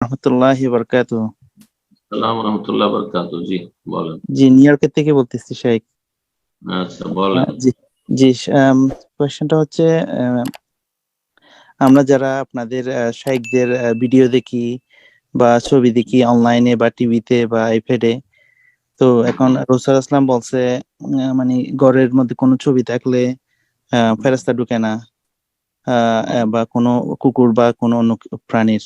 রহমতুল্লাহি বারাকাতুহু। আসসালামু রাহমাতুল্লাহি ওয়া বারাকাতুহু। জি বলেন। জি, নিউ ইয়র্কের থেকে বলতেছি শেখ। আচ্ছা বলেন। জি জি। কোয়েশ্চেনটা হচ্ছে, আমরা যারা আপনাদের শাইখদের ভিডিও দেখি বা ছবি দেখি অনলাইনে বা টিভিতে বা আইপ্যাডে, তো এখন রাসূল আসলাম বলছে মানে ঘরের মধ্যে কোনো ছবি থাকলে ফেরেশতা ঢুকে না, বা কোনো কুকুর বা কোনো অন্য প্রাণীর।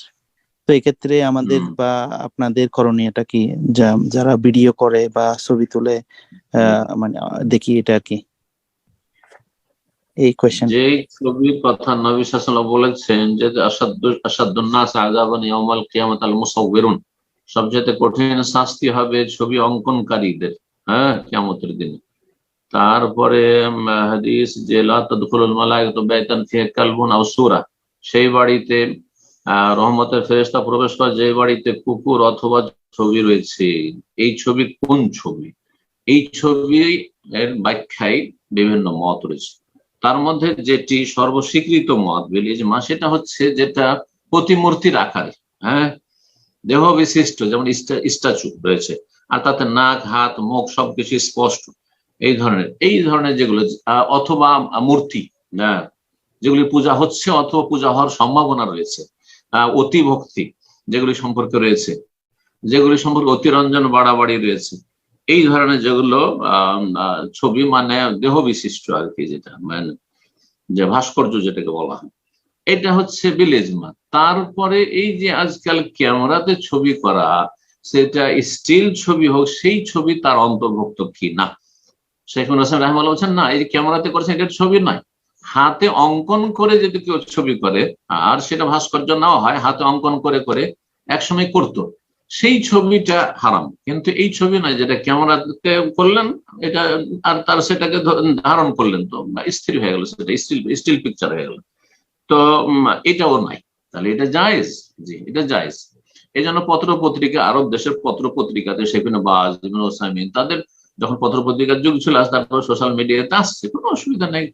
তো এক্ষেত্রে আমাদের বা আপনাদের করণীয়টা কি? যারা ভিডিও করে বা ছবি তুলে মানে দেখি এটা আর কি, এই কোয়েশ্চেন। যেই ছবির কথা নবী সাল্লাল্লাহু আলাইহি ওয়াসাল্লাম বলেছেন যে আসাদুন নাস আযাবান ইয়াউমাল কিয়ামাত আল মুসাউবিরুন, সবচেয়ে কঠিন শাস্তি হবে ছবি অঙ্কনকারীদের, হ্যাঁ, কিয়ামতের দিনে। তারপরে হাদিস যে লা তাদখুলুল মালাইকাতু বাইতান ফিহি কালবুন আও সূরা, সেই বাড়িতে রহমতের ফেরেশতা প্রবেশ করে যে বাড়িতে কুকুর অথবা ছবি রয়েছে। এই ছবি কোন ছবি? এই ছবি এর ব্যাখ্যায় বিভিন্ন মত রয়েছে। তার মধ্যে যেটি সর্বস্বীকৃত মত মা, সেটা হচ্ছে যেটা প্রতিমূর্তির আকারে, হ্যাঁ, দেহ বিশিষ্ট, যেমন স্ট্যাচু রয়েছে, আর তাতে নাক হাত মুখ সবকিছু স্পষ্ট, এই ধরনের যেগুলো, অথবা মূর্তি, হ্যাঁ, যেগুলি পূজা হচ্ছে অথবা পূজা হওয়ার সম্ভাবনা রয়েছে, অতি ভক্তি যেগুলি সম্পর্কে রয়েছে, যেগুলি সম্পর্কে অতিরঞ্জন বাড়াবাড়ি রয়েছে, এই ধরনের যেগুলো ছবি, মানে দেহ বিশিষ্ট আর কি, যেটা মানে যে ভাস্কর্য যেটাকে বলা হয়, এটা হচ্ছে বিলেজমা। তারপরে এই যে আজকাল ক্যামেরাতে ছবি করা, সেটা স্টিল ছবি হোক, সেই ছবি তার অন্তর্ভুক্ত কি না। শেখ হাসান রাহমাতুল্লাহ বলছেন না, এই যে ক্যামেরাতে করেছেন এটা ছবি নয়, হাতে অঙ্কন করে যদি কেউ ছবি করে, আর সেটা ভাস্কর্য নাও হয়, হাতে অঙ্কন করে করে একসময় করতো, সেই ছবিটা হারাম। কিন্তু এই ছবি নয় যেটা ক্যামেরাতে করলেন, এটা আর তার সেটাকে ধারণ করলেন, তো স্থির হয়ে গেল, সেটা স্টিল পিকচার হয়ে গেল, তো এটাও নাই। তাহলে এটা জায়েজ, জি এটা জায়েজ। এই জন্য পত্র পত্রিকা, আরব দেশের পত্র পত্রিকাতে শেখ ইবনে বাজ, ইবনে উসাইমিন, তাদের যখন পত্র পত্রিকার যুগ ছিল, তারপর সোশ্যাল মিডিয়াতে আসছে, কোনো অসুবিধা নেই,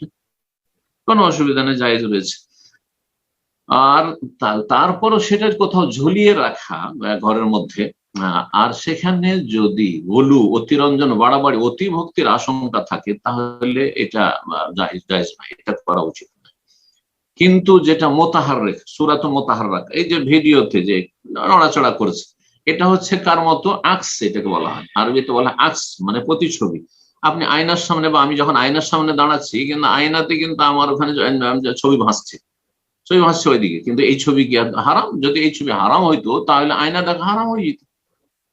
কোনো অসুবিধা নেই, জায়েজ রয়েছে। আর তারপরও সেটা কোথাও ঝুলিয়ে রাখা ঘরের মধ্যে, আর সেখানে যদি অতিরঞ্জন বাড়াবাড়ি অতি ভক্তির আশঙ্কা থাকে, তাহলে এটা জায়েজ নয়, এটা করা উচিত। কিন্তু যেটা মোতাহাররিক, সূরাত মোতাহাররাক, এই যে ভিডিওতে যে নড়াচড়া করেছে, এটা হচ্ছে কার মতো? আকস, এটাকে বলা হয়, আরবিতে বলা হয় আকস, মানে প্রতিছবি। আপনি আয়নার সামনে, বা আমি যখন আয়নার সামনে দাঁড়াচ্ছি, কিন্তু আয়নাতে কিন্তু আমার ওখানে ছবি ভাসছে ওইদিকে, কিন্তু এই ছবি কি হারাম? যদি এই ছবি হারাম হইতো, তাহলে আয়না দেখা হারাম হয়ে যেত,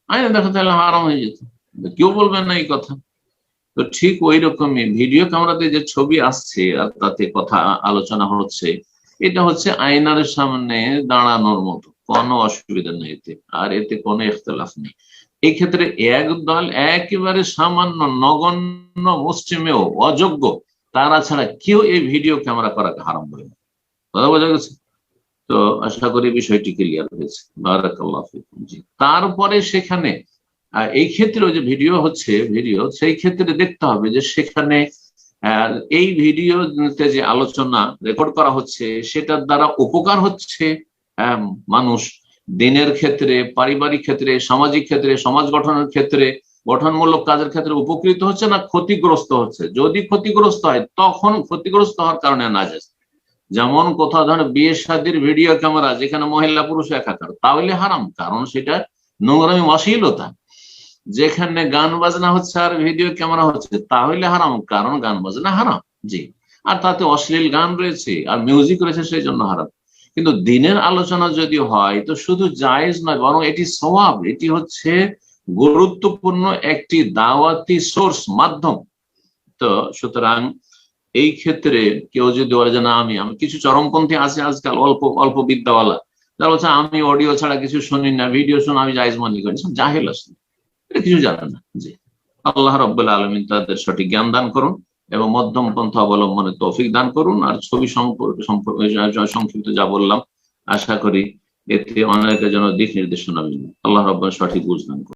আয়না দেখা তাহলে হারাম হয়ে যেত, কেউ বলবেন না এই কথা। তো ঠিক ওই রকমই ভিডিও ক্যামেরাতে যে ছবি আসছে আর তাতে কথা আলোচনা হচ্ছে, এটা হচ্ছে আয়নার সামনে দাঁড়ানোর মতো, কোনো অসুবিধা নেই এতে, আর এতে কোনো ইখতিলাফ নেই। এই ক্ষেত্রে একদল একেবারে সামান্য নগণ্য মুসলিমেও অযোগ্য, তারা ছাড়া কেউ এই ভিডিও ক্যামেরা করাকে হারাম বলে না। কথা বোঝা গেছে? তো আশা করি বিষয়টি ক্লিয়ার হয়েছে। বারাকাল্লাহু ফিকুম। জি, তারপরে সেখানে এই ক্ষেত্রে যে ভিডিও হচ্ছে, সেই ক্ষেত্রে দেখতে হবে যে সেখানে এই ভিডিওতে যে আলোচনা রেকর্ড করা হচ্ছে, সেটার দ্বারা উপকার হচ্ছে মানুষ দিনের ক্ষেত্রে, পারিবারিক ক্ষেত্রে, সামাজিক ক্ষেত্রে, সমাজ গঠনের ক্ষেত্রে, গঠনমূলক কাজের ক্ষেত্রে উপকৃত হচ্ছে না ক্ষতিগ্রস্ত হচ্ছে। যদি ক্ষতিগ্রস্ত হয়, তখন ক্ষতিগ্রস্ত হওয়ার কারণে নাজায়েজ। যেমন কোথাও ধরেন বিয়ে শাদীর ভিডিও ক্যামেরা, যেখানে মহিলা পুরুষ একাকার, তাহলে হারাম, কারণ সেটা নোংরামি অশ্লীলতা। যেখানে গান বাজনা হচ্ছে আর ভিডিও ক্যামেরা হচ্ছে, তাহলে হারাম, কারণ গান বাজনা হারাম, জি, আর তাতে অশ্লীল গান রয়েছে আর মিউজিক রয়েছে, সেই জন্য হারাম। কিন্তু দিনের আলোচনা যদি হয়, তো শুধু জায়েজ নয়, বরং এটি সওয়াব, এটি হচ্ছে গুরুত্বপূর্ণ একটি দাওয়াতি সোর্স, মাধ্যম। তো সুতরাং এই ক্ষেত্রে কেউ যদি বলে যে না, আমি কিছু চরমপন্থী আছে আজকাল, অল্প অল্প বিদ্যাওয়ালা, যারা বলছে আমি অডিও ছাড়া কিছু শুনি না, ভিডিও শুনে আমি জায়েজ মনে করি, সব জাহেল আছে, এটা কিছু জানে না। জি, আল্লাহ রাব্বুল আলামিন তাদের সঠিক জ্ঞান দান করুন এবং মধ্যম পন্থা অবলম্বনের তৌফিক দান করুন। আর ছবি সংক্ষিপ্ত যা বললাম, আশা করি এতে অনেকের জন্য দিক নির্দেশনা মিলবে। আল্লাহ রাব্বুল সঠিক বুঝ দান করুন।